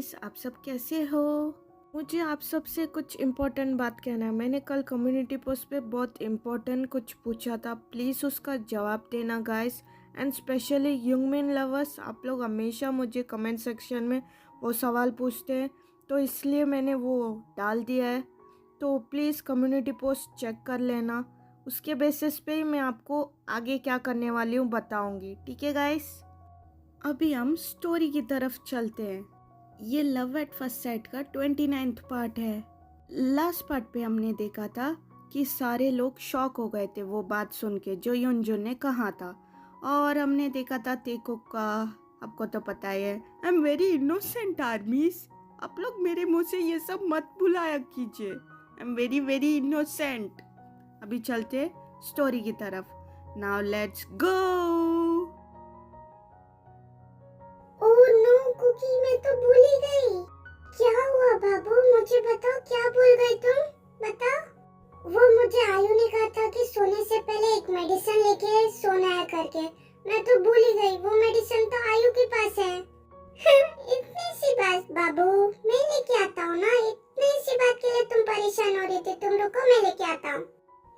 आर्मीज, आप सब कैसे हो? मुझे आप सब से कुछ इम्पोर्टेंट बात कहना है। मैंने कल कम्युनिटी पोस्ट पे बहुत इम्पोर्टेंट कुछ पूछा था, प्लीज़ उसका जवाब देना guys. And specially human lovers, आप लोग हमेशा मुझे कमेंट सेक्शन में वो सवाल पूछते हैं, तो इसलिए मैंने वो डाल दिया है। तो प्लीज़ कम्युनिटी पोस्ट चेक कर लेना, उसके बेसिस पे ही मैं आपको आगे क्या करने वाली हूँ बताऊँगी, ठीक है गाइस? अभी हम स्टोरी की तरफ चलते हैं। ये लव एट फर्स्ट साइट का 29th पार्ट है। लास्ट पार्ट पे हमने देखा था कि सारे लोग शॉक हो गए थे वो बात सुन के जो युनजुन ने कहा था। और हमने देखा था तेकुक का, आपको तो पता ही है, आई एम वेरी इनोसेंट आर्मीज, आप लोग मेरे मुंह से ये सब मत बुलाया कीजिए, I am very very innocent. अभी चलते स्टोरी की तरफ। Now let's go. Oh no cookie, मैं तो भूल ही गई। क्या हुआ बाबू, मुझे बताओ, क्या भूल गई तुम? बताओ। वो मुझे आयु ने कहा था कि सोने से पहले एक मेडिसिन लेके सोना है करके। मैं तो भूल ही गई, वो मेडिसिन तो आयु के पास है। इतनी सी बात बाबू, मैं लेके आता हूँ ना। इतनी सी बात के लिए तुम परेशान हो रही थी, तुम रुको, मैं लेके आता हूँ।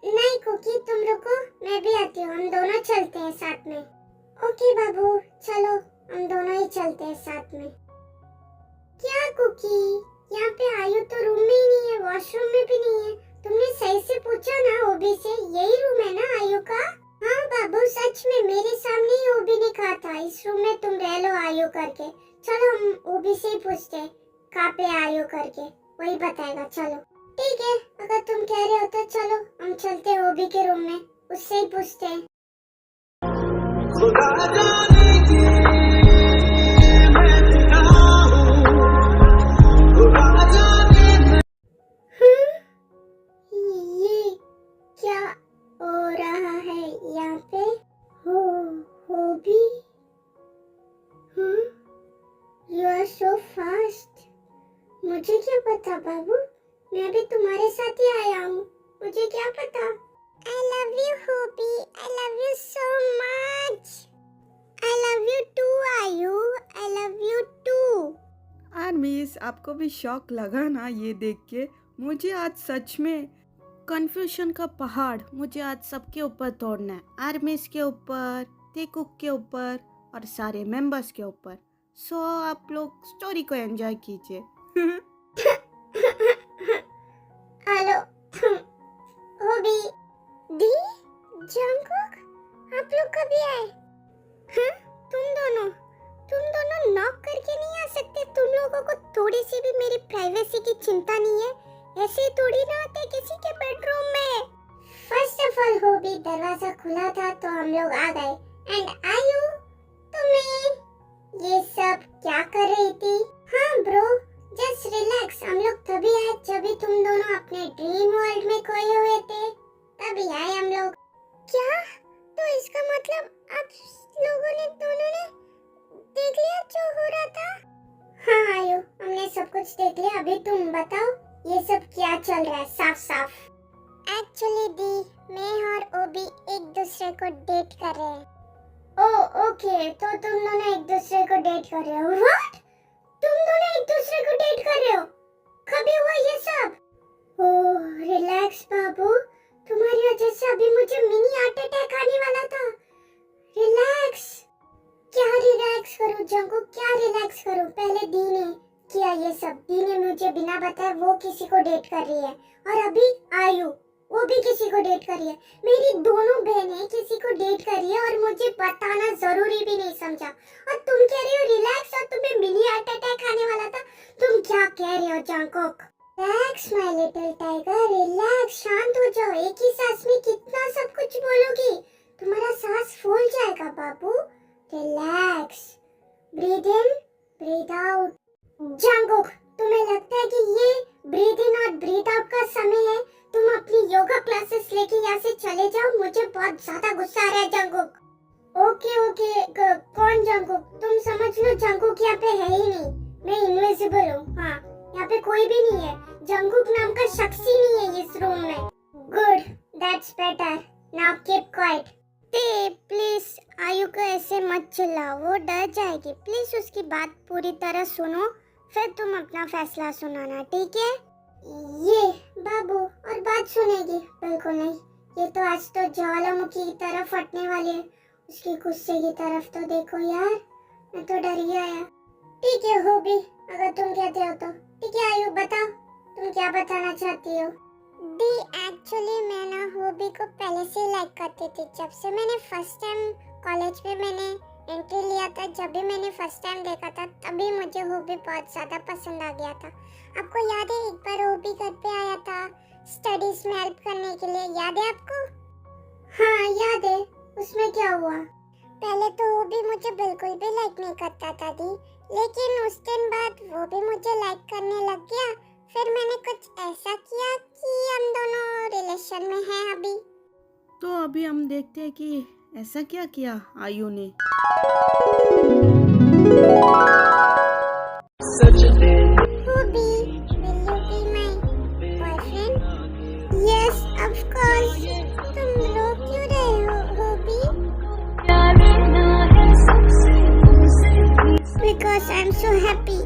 नहीं कुकी, तुम रुको, मैं भी आती हूँ, हम दोनों चलते हैं साथ में। ओके बाबू, चलो हम दोनों ही चलते हैं साथ में। क्या कुकी, यहाँ पे आयु तो रूम में ही नहीं है, वॉशरूम में भी नहीं है। तुमने सही से पूछा ना ओबी से, यही रूम है ना आयु का? हाँ बाबू, सच में मेरे सामने ही ओबी ने कहा था इस रूम में तुम रह लो आयु करके। चलो हम ओबी से ही पूछते हैं कहाँ पे आयु करके, वही बताएगा। चलो ठीक है, अगर तुम कह रहे हो तो चलो हम चलते हैं ओबी के रूम में, उससे ही पूछते हैं। ये क्या हो रहा है यहाँ पे? हो भी? You are so fast. मुझे क्या पता बाबू, मैं भी तुम्हारे साथ ही आया हूँ, मुझे क्या पता। I love you hobby, I love you so much. I love you too आयु, I love you too. आर्मीज, आपको भी शौक लगा ना ये देख के? मुझे आज सच में कन्फ्यूजन का पहाड़ मुझे आज सबके ऊपर तोड़ना है। आर्मीज के ऊपर, तेकुक के ऊपर और सारे मेंबर्स के ऊपर। सो आप लोग स्टोरी को एंजॉय कीजिए। हेलो होबी, दी, जंगकुक, आप लोग कभी आए? तुम दोनों नॉक करके नहीं आ सकते? तुम लोगों को थोड़ी सी भी मेरी प्राइवेसी की चिंता नहीं है? ऐसे थोड़ी ना होते किसी के बेडरूम में। फर्स्ट ऑफ ऑल होबी, दरवाजा खुला था तो हम लोग आ गए। एंड आयु, तुम्हें ये सब क्या कर रही थी? हाँ ब्रो, जस्ट रिलैक्स, हम लोग तभी आए जब तुम दोनों अपने ड्रीम वर्ल्ड में खोए हुए थे, तभी आए हम लोग। क्या? तो इसका मतलब आप लोगों ने दोनों ने देख लिया जो हो रहा था? हाँ आयु, हमने सब कुछ देख लिया। अभी तुम बताओ ये सब क्या चल रहा है साफ साफ। एक्चुअली दी, मैं और ओबी एक दूसरे को डेट कर रहे हैं। ओह ओके, तो तुम दोनों एक दूसरे को डेट कर रहे हो? व्हाट? तुम दोनों एक दूसरे को डेट कर रहे हो? कभी हुआ ये सब? ओह रिलैक्स बाबू, तुम्हारी वजह से अभी मुझे मिनी हार्ट अटैक आने वाला था। रिलैक्स। क्या रिलैक्स करूं जंगू, क्या रिलैक्स करूं? पहले दी ने किया ये सब, दी ने मुझे बिना बताए वो किसी को डेट कर रही है, और अभी आयु वो भी किसी को डेट कर रही है। मेरी दोनों बहनें किसी को डेट कर रही है और मुझे बताना जरूरी भी नहीं समझा। और तुम कह रही हो रिलैक्स, और तुम्हें मिनी हार्ट अटैक आने वाला था? तुम क्या कह रही हो Jungkook? Relax my little tiger, relax, शांत हो जाओ। एक ही सांस में कितना सब कुछ बोलोगी, तुम्हारा सांस फूल जाएगा बाबू। रिलैक्स, ब्रीथ इन, ब्रीथ आउट। जंगकुक, तुम्हें लगता है कि ये ब्रीथ इन और ब्रीथ आउट का समय है? तुम अपनी योगा क्लासेस लेके यहाँ से चले जाओ, मुझे बहुत ज्यादा गुस्सा आ रहा है जंगकुक। ओके ओके, कौन जंगकुक? तुम समझ लो जंगकुक यहाँ पे है ही नहीं, मैं इनविजिबल हूँ। हाँ, यहाँ पे कोई भी नहीं है, जंगकुक नाम का शख्स ही नहीं है इस रूम में। Good, that's better, now keep quiet. Please आयु को ऐसे मत चिल्लाओ, वो डर जाएगी। प्लीज उसकी बात पूरी तरह सुनो, फिर तुम अपना फैसला सुनाना, ठीक है? ये बाबू और बात सुनेगी? बिल्कुल नहीं। ये तो आज तो ज्वालामुखी की तरफ फटने वाली है। उसकी गुस्से की तरफ तो देखो यार, मैं तो डर ही आया। ठीक है हो भी, अगर तुम कहते हो तो। ठीक है आयु, बताओ तुम क्या बताना चाहती हो? दी एक्चुअली मैं ना हॉबी को पहले से लाइक करती थी। जब से मैंने फर्स्ट टाइम कॉलेज में मैंने एंट्री लिया था, जब भी मैंने फर्स्ट टाइम देखा था तभी मुझे हॉबी बहुत ज़्यादा पसंद आ गया था। आपको याद है एक बार हॉबी घर पे आया था स्टडीज में हेल्प करने के लिए, याद है आपको? हाँ याद है। उसमें क्या हुआ? पहले तो हॉबी मुझे बिल्कुल भी लाइक नहीं करता था दी, लेकिन उस दिन बाद वो भी मुझे लाइक करने लग गया। फिर मैंने कुछ ऐसा किया कि हम दोनों रिलेशन में हैं अभी। तो अभी हम देखते हैं कि ऐसा क्या किया आयु ने। Hobby, will you be my boyfriend? Yes, of course. तुम रो क्यों रहे हो hobby? Because I'm so happy.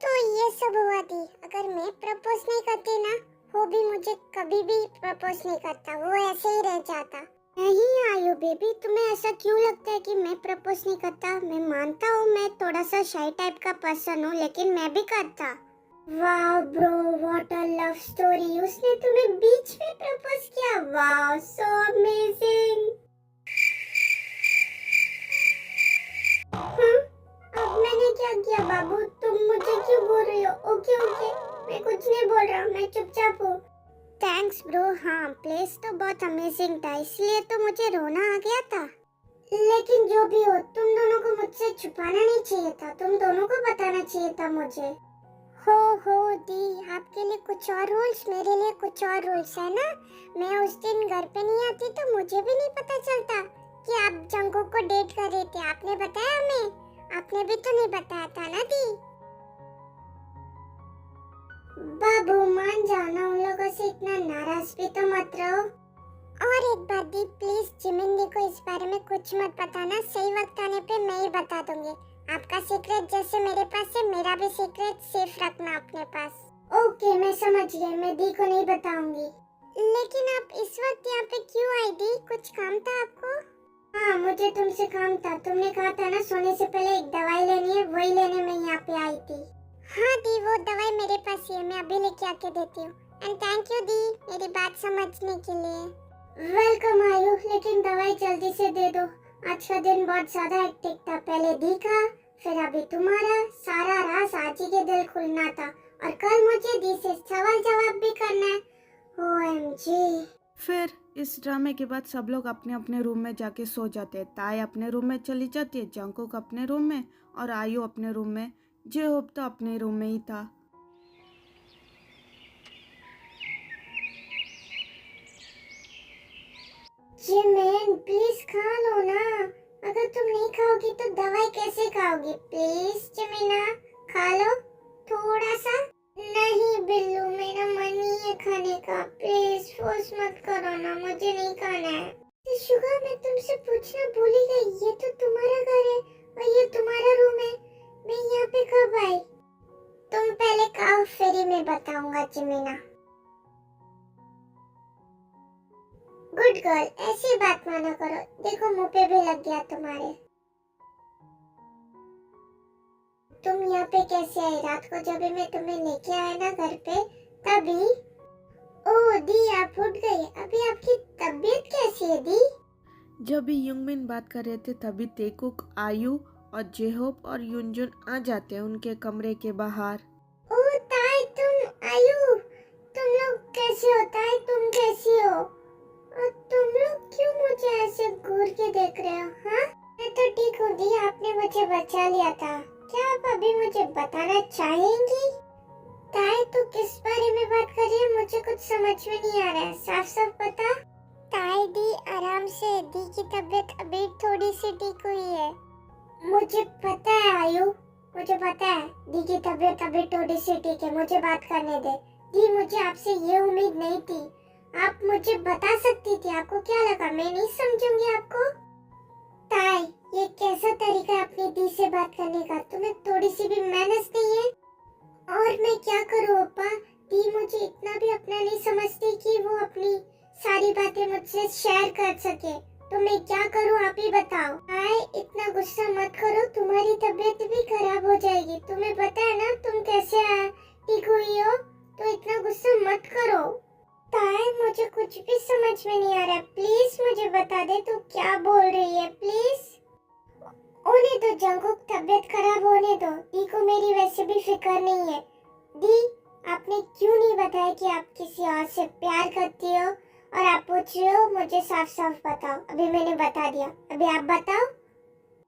तो ये सब हुआ थी। अगर मैं प्रपोज नहीं करती ना, हॉबी मुझे कभी भी प्रपोज नहीं करता, वो ऐसे ही रह जाता। नहीं आयु बेबी, तुम्हें ऐसा क्यों लगता है कि मैं प्रपोज नहीं करता? मैं मानता हूँ मैं थोड़ा सा शाई टाइप का पर्सन हूँ, लेकिन मैं भी करता। वाह bro, what a love story. उसने तुम्हें बीच में प्रपोज किया? वाह, सो अमेजिंग। अब मैंने क्या किया बाबू? तुम मुझे क्यों बोल रही हो? ओके ओके, मैं कुछ नहीं बोल रहा हूँ, मैं चुपचाप हूँ। Thanks bro. हाँ प्लेस तो बहुत अमेजिंग था, इसलिए तो मुझे रोना आ गया था। लेकिन जो भी हो, तुम दोनों को मुझसे छुपाना नहीं चाहिए था, तुम दोनों को बताना चाहिए था मुझे। हो दी, आपके लिए कुछ और रूल्स, मेरे लिए कुछ और रूल्स है ना। मैं उस दिन घर पे नहीं आती तो मुझे भी नहीं पता चलता कि आप जंगोक को डेट कर रहे थे। आपने बताया हमें? आपने भी तो नहीं बताया था ना दी। बाबू मान जाओ ना, उन लोगों से इतना नाराज भी तो मत रहो। और एक बात दी, प्लीज जिमिन दी को इस बारे में कुछ मत बताना, सही वक्त आने पे मैं ही बता दूंगी। आपका सीक्रेट जैसे मेरे पास है, मेरा भी सीक्रेट सेफ रखना अपने पास। ओके मैं समझ गई, मैं दी को नहीं बताऊंगी। लेकिन आप इस वक्त यहाँ पे क्यों आई दी? कुछ काम था आपको? हाँ मुझे तुमसे काम था। तुमने कहा था ना सोने से पहले एक दवाई लेनी है, वही लेने मैं यहाँ पे आई थी। हाँ दी, वो दवाई मेरे पास ही है, मैं अभी लेके आके देती हूँ। एंड थैंक यू दी मेरी बात समझने के लिए। वेलकम आयु, लेकिन दवाई जल्दी से दे दो। आज का दिन बहुत ज्यादा हेक्टिक था। पहले दी का, फिर अभी तुम्हारा। सारा राज आज ही के दिल खुलना था, और कल मुझे दी से सवाल जवाब भी करना है। OMG। फिर इस ड्रामे के बाद सब लोग अपने अपने रूम में जाके सो जाते हैं। ताई अपने रूम में चली जाती है, जंकुक अपने रूम में, और आयु अपने रूम में। जेहोप तो अपने रूम में ही था। जिमिन प्लीज खा लो ना। अगर तुम नहीं खाओगी तो दवाई कैसे खाओगी? प्लीज जिमिना खा लो थोड़ा सा। नहीं बिल्लू, मेरा मन नहीं है खाने का, प्लीज फोर्स मत करो ना, मुझे नहीं खाना है। शुगर मैं तुमसे पूछना भूल ही गई, ये तो तुम्हारा घर है और ये तुम्हारा रूम है, मैं यहाँ पे कब आई? तुम पहले खाओ फिर ही मैं बताऊंगा जिमिना। गुड गर्ल, ऐसी बात माना करो। देखो मुंह पे भी लग गया तुम्हारे। तुम यहाँ पे कैसे आई? रात को जब मैं तुम्हें लेके आया ना घर पे, तभी। ओह दी, आप उठ गई। अभी आपकी तबीयत कैसी है दी? जब भी युंगमिन बात कर रहे थे तभी तेकुक, आयु और जेहोप और युनजुन आ जाते हैं उनके कमरे के बाहर। ओह ताई, तुम आयु, तुम लोग कैसे हो? ताई तुम कैसी हो? और तुम लोग क्यों मुझे ऐसे घूर के देख रहे हो? हाँ मैं तो ठीक हूँ दी, आपने मुझे बचा लिया था। क्या आप अभी मुझे बताना चाहेंगी? ताई तो किस बारे में बात कर रही है? मुझे कुछ समझ में नहीं आ रहा है, साफ साफ बता। ताई दी आराम से, दी की तबीयत अभी थोड़ी सी ठीक हुई है। मुझे पता है आयु, मुझे पता है दी की तबीयत अभी थोड़ी सी ठीक है, मुझे बात करने दे। दी मुझे आपसे ये उम्मीद नहीं थी। आप मुझे बता सकती थी। आपको क्या लगा मैं नहीं समझूंगी आपको? ताई, ये कैसा तरीका है अपनी दी से बात करने का? तुम्हें थोड़ी सी भी मैनर्स नहीं है? और मैं क्या करूं अप्पा? दी मुझे इतना भी अपना नहीं समझती कि वो अपनी सारी बातें मुझसे शेयर कर सके। तो मैं क्या करूं आप ही बताओ। ताई, इतना गुस्सा मत करो, तुम्हारी तबीयत भी खराब हो जाएगी। तुम्हें पता है ना तुम कैसे ठीक हुई हो, तो इतना गुस्सा मत करो। ताई, मुझे कुछ भी समझ में नहीं आ रहा है, प्लीज मुझे बता दे तू क्या बोल रही है। प्लीज होने दो जंगकुक, तबीयत खराब होने दो। दी को मेरी वैसे भी फिक्र नहीं है। दी, आपने क्यों नहीं बताया कि आप किसी और से प्यार करती हो? और आप पूछ रहे हो मुझे साफ साफ बताओ। अभी मैंने बता दिया, अभी आप बताओ।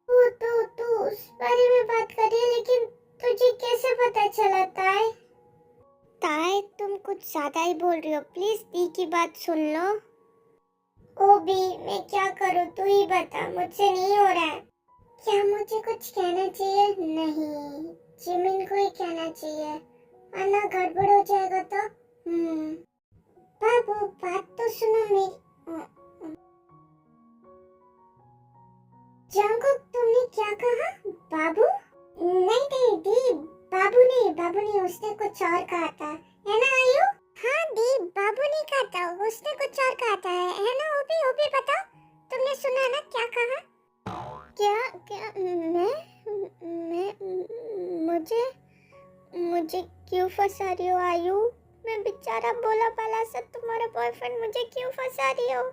वो तो उस बारे में बात कर रही है, लेकिन तुझे कैसे पता चला ताई? ताई, तुम कुछ ज्यादा ही बोल रही हो, प्लीज दी की बात सुन लो। ओ बी, मैं क्या करूँ तू ही बता, मुझसे नहीं हो रहा है। क्या मुझे कुछ कहना चाहिए? नहीं, जिमिन को ही कहना चाहिए, वरना गड़बड़ हो जाएगा तो। बाबू, बात तो सुनो मेरी। जंगकुक, तुमने क्या कहा? बाबू? नहीं नहीं दी, बाबू नहीं, उसने कुछ और कहा था, है ना आयु? हाँ दी, बाबू नहीं कहा था, उसने कुछ और कहा था, है ना? वो भी बताओ, तुमने सुना ना क्या कहा? क्या क्या मैं मुझे क्यों फंसा रही हो आयु? मैं बेचारा बोला बाला सा तुम्हारा बॉयफ्रेंड, मुझे क्यों फंसा रही हो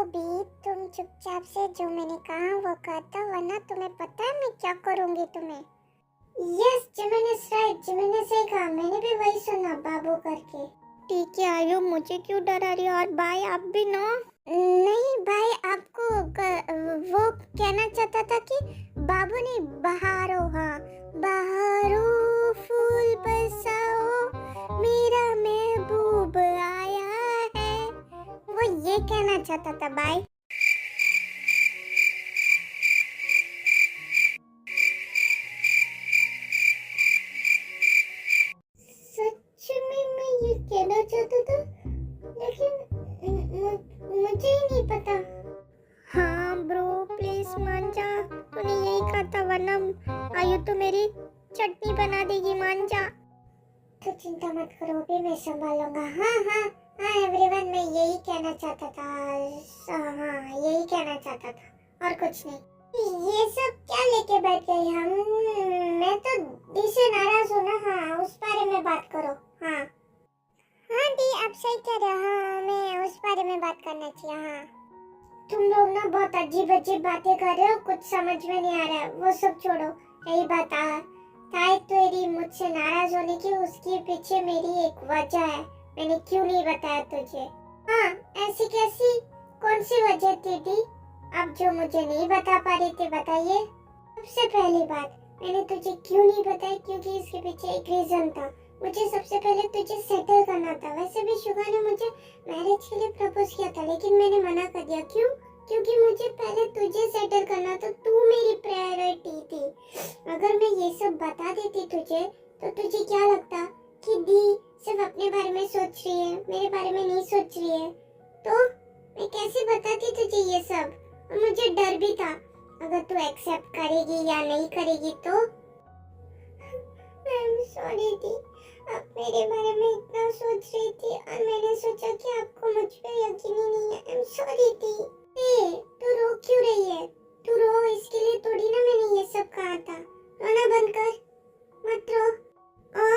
भी? तुम चुपचाप से जो मैंने कहा वो करता, वरना तुम्हें पता है मैं क्या करूंगी तुम्हें। Yes, Jimin is right, Jimin ने सही कहा, मैंने भी वही सुना बाबू करके। ठीक है आयु, मुझे क्यों डरा रही हो? और भाई आप भी ना? नहीं भाई, आपको वो कहना चाहता था कि बाबू नहीं, बहारो। हाँ, बहारो फूल बरसाओ, मेरा महबूब आया है, वो ये कहना चाहता था भाई। सच में मैं ये कहना चाहता था, लेकिन मुझे ही नहीं पता। हाँ ब्रो, प्लीज मान जा, तूने यही कहा था, वरना आयु तो मेरी चटनी बना देगी, मान जा। तो चिंता मत करो, भी मैं संभालूंगा। हाँ एवरीवन, मैं यही कहना चाहता था। हाँ, यही कहना चाहता था और कुछ नहीं। ये सब क्या लेके बैठ गए हम? मैं तो दी से नाराज हूँ ना। हाँ, उस बारे में बात करो। हाँ दी, आप सही कह रहे हो। हाँ, हमें उस बारे में बात करना चाहिए। हाँ, तुम लोग ना बहुत अजीब अजीब बातें कर रहे हो, कुछ समझ में नहीं आ रहा है, वो सब छोड़ो। यही बता, ताई तेरी मुझसे नाराज होने की, उसके पीछे मेरी एक वजह है, मैंने क्यों नहीं बताया तुझे? हाँ, ऐसी कैसी कौन सी वजह थी दी? आप जो मुझे नहीं बता पा रही थी, बताइए। सबसे पहली बात, मैंने तुझे क्यों नहीं बताई, क्योंकि इसके पीछे एक रीजन था। मुझे सबसे पहले तुझे सेटल करना था। वैसे भी शुगा ने मुझे मैरिज के लिए प्रपोज किया था, लेकिन मैंने मना कर दिया। क्यों? क्योंकि मुझे पहले तुझे सेटल करना था, तू मेरी प्रायोरिटी थी। अगर मैं ये सब बता देती तुझे, तो तुझे क्या लगता कि दी सिर्फ अपने बारे में सोच रही है, मेरे बारे में नहीं सोच रही है? तो मैं कैसे बताती तुझे ये सब? और मुझे डर भी था, अगर तू एक्सेप्ट करेगी या नहीं करेगी तो। I'm sorry दी, आप मेरे बारे में इतना सोच रही थी और मैंने सोचा कि आपको मुझ पे यकीन ही नहीं है। I'm sorry दी। तू रो क्यों रही है? तू रो इसके लिए थोड़ी ना मैंने ये सब कहा था। रोना बंद कर, मत रो। और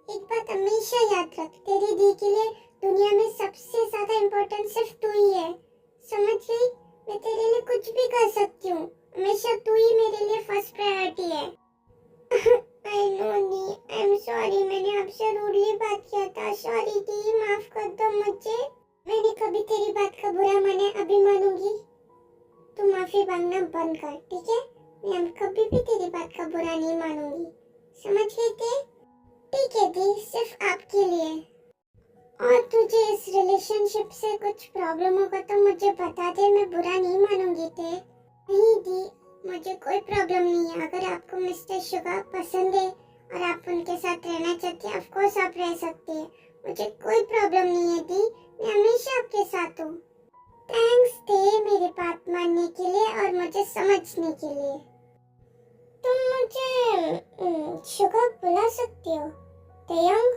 एक बात हमेशा याद रख, तेरी दी के लिए दुनिया में सबसे ज्यादा इम्पोर्टेंट सिर्फ तू ही है, समझ गई? मैं तेरे लिए कुछ भी कर सकती हूँ, हमेशा तू ही मेरे लिए फर्स्ट प्रायोरिटी है। I know the, I'm sorry, मैंने आपसे रूडली बात किया था। सॉरी दी, माफ कर दो मुझे। मैंने कभी तेरी बात का बुरा माना, अभी मानूंगी। तू माफी मांगना बंद कर, ठीक है? मैं अब कभी भी तेरी बात का बुरा नहीं मानूंगी, समझ गई थे? ठीक है दी, सिर्फ आपके लिए। और तुझे इस रिलेशनशिप से कुछ प्रॉब्लम होगा तो मुझे बता दे, मैं बुरा नहीं मानूंगी थे। नहीं दी, मुझे कोई प्रॉब्लम नहीं है। अगर आपको मिस्टर शुगा पसंद है और आप उनके साथ रहना चाहती हैं, ऑफ कोर्स आप रह सकती हैं। मुझे कोई प्रॉब्लम नहीं है दी, मैं हमेशा आपके साथ हूँ। थैंक्स दी मेरी बात मानने के लिए और मुझे समझने के लिए। तुम मुझे शुगर बुला सकती हो तेयंग,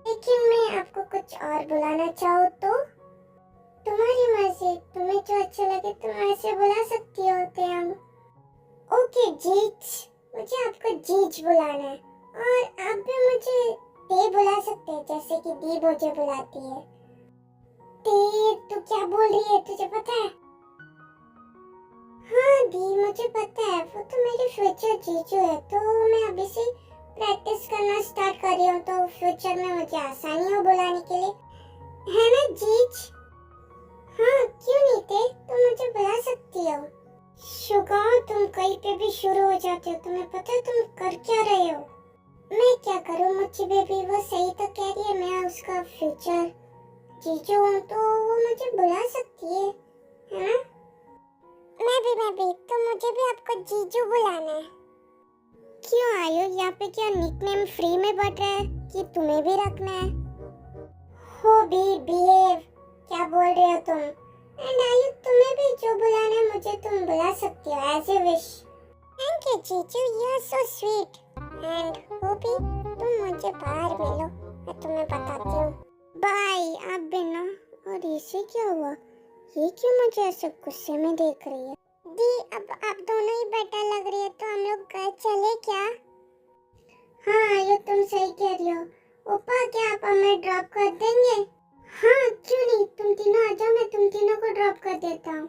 लेकिन मैं आपको कुछ और बुलाना चाहूँ तो तुम्हारी मर्जी, तुम्हें जो अच्छा लगे तुम ऐसे बुला सकती हो तेयंग। ओके जीज, मुझे आपको जीज बुलाना है और आप भी मुझे ते बुला सकते हैं जैसे कि दी मुझे बुलाती है। ते तू क्या बोल रही है, तुझे पता है? हाँ दी मुझे पता है, वो तो मेरे फ्यूचर जीजू है, तो मैं अभी से प्रैक्टिस करना स्टार्ट कर रही हूँ, तो फ्यूचर में मुझे आसानी हो बुलाने के लिए, है ना जीज? हाँ क्यों नहीं थे, तुम मुझे बुला सकती हो। शुगा तुम कहीं पे भी शुरू हो जाते हो, तुम्हें पता है तुम कर क्या रहे हो? मैं क्या करूँ मुझे बेबी, वो सही तो कह रही है, मैं उसका फ्यूचर जीजू हूँ तो वो मुझे बुला सकती है ना? मैं भी तो मुझे भी आपको जीजू बुलाना है। क्यों आयु, यहाँ पे क्या निकनेम फ्री में बट रहा है कि तुम्हें भी रखना है? हो बी बिहेव, क्या बोल रहे हो तुम? एंड आयु तुम्हें भी जो बुलाना है मुझे तुम बुला सकती हो as you wish. Thank you जीजू, you are so sweet. And हो बी तुम मुझे बाहर मिलो, मैं तुम्हें बताती हूँ। बाय आप भी ना। और इसे क्या हुआ, ये क्यों मुझे ऐसे गुस्से में देख रही है? दी अब आप दोनों ही बेटर लग रही है, तो हम लोग घर चले क्या? हाँ ये तुम सही कह रही हो। ओपा क्या आप हमें ड्रॉप कर देंगे? हाँ क्यों नहीं, तुम तीनों आ जाओ, मैं तुम तीनों को ड्रॉप कर देता हूँ।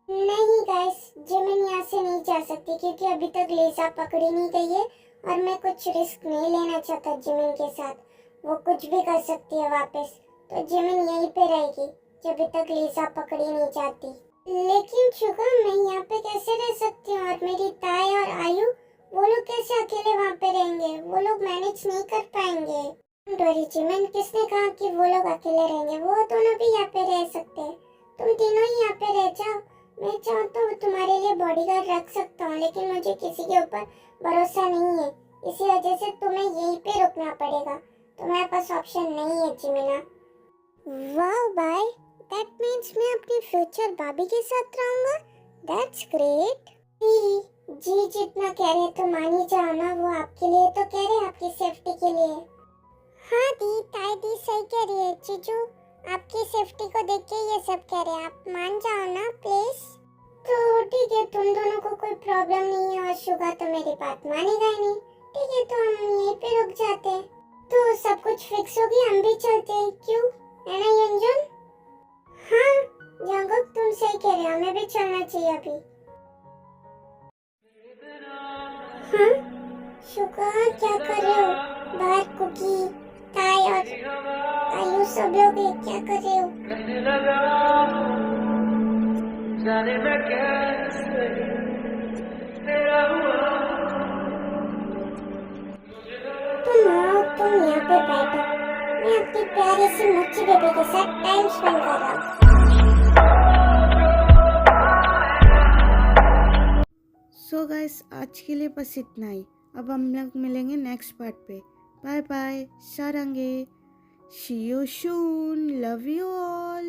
नहीं गाइस, जिमिन यहाँ से नहीं जा सकती क्योंकि अभी तक लेसा पकड़ी नहीं गई है और मैं कुछ रिस्क नहीं लेना चाहता जिमिन के साथ। वो कुछ भी कर सकती है वापस, तो जिमिन यहीं पे रहेगी जब तक लेसा पकड़ी नहीं जाती। लेकिन शुगर मैं यहाँ पे कैसे रह सकती हूँ, और मेरी ताई और आयु वो लोग कैसे अकेले वहाँ पे रहेंगे, वो लोग मैनेज नहीं कर पाएंगे। डोरी जिमिन किसने कहा कि वो लोग अकेले रहेंगे, वो दोनों भी यहाँ पे रह सकते हैं, तुम तीनों ही यहाँ पे रह जाओ। मैं चाहूँ तो तुम्हारे लिए बॉडीगार्ड रख सकता हूँ, लेकिन मुझे किसी के ऊपर भरोसा नहीं है, इसी वजह से तुम्हें यहीं पे रुकना पड़ेगा, तुम्हारे पास ऑप्शन नहीं है जिमिना। वाह बाय, दैट मीन्स मैं अपनी फ्यूचर भाभी के साथ रहूंगा, दैट्स ग्रेट। जी जितना कह रहे तो मान ही जाओ ना, वो आपके लिए तो कह रहे, आपकी सेफ्टी के लिए। हाँ दी, ताई दी सही कह रही है, जीजू आपकी सेफ्टी को देख के ये सब कह रहे हैं, आप मान जाओ ना प्लीज। तो ठीक है, तुम दोनों को कोई प्रॉब्लम नहीं है और शुगा तो मेरी बात मानेगा ही नहीं, ठीक है तो हम यहीं पे रुक जाते हैं, तो सब कुछ फिक्स हो गया, हम भी चलते हैं, क्यों है ना यंजन? हाँ जंगक तुम सही कह रहे हो, हमें भी चलना चाहिए अभी। हाँ शुगा क्या कर रहे हो, बाहर कुकी ताई और आयु सब लोग क्या कर रहे हो? जाने मैं कैसे तेरा हुआ। तुम आओ, तुम यहाँ पे बैठो, मैं अपनी प्यारी सी मुच्ची बेबी के साथ टाइम स्पेंड कर रहा हूँ। सो गाइस आज के लिए बस इतना ही, अब हम लोग मिलेंगे नेक्स्ट पार्ट पे। बाय बाय सारंगे, see you soon, love you all.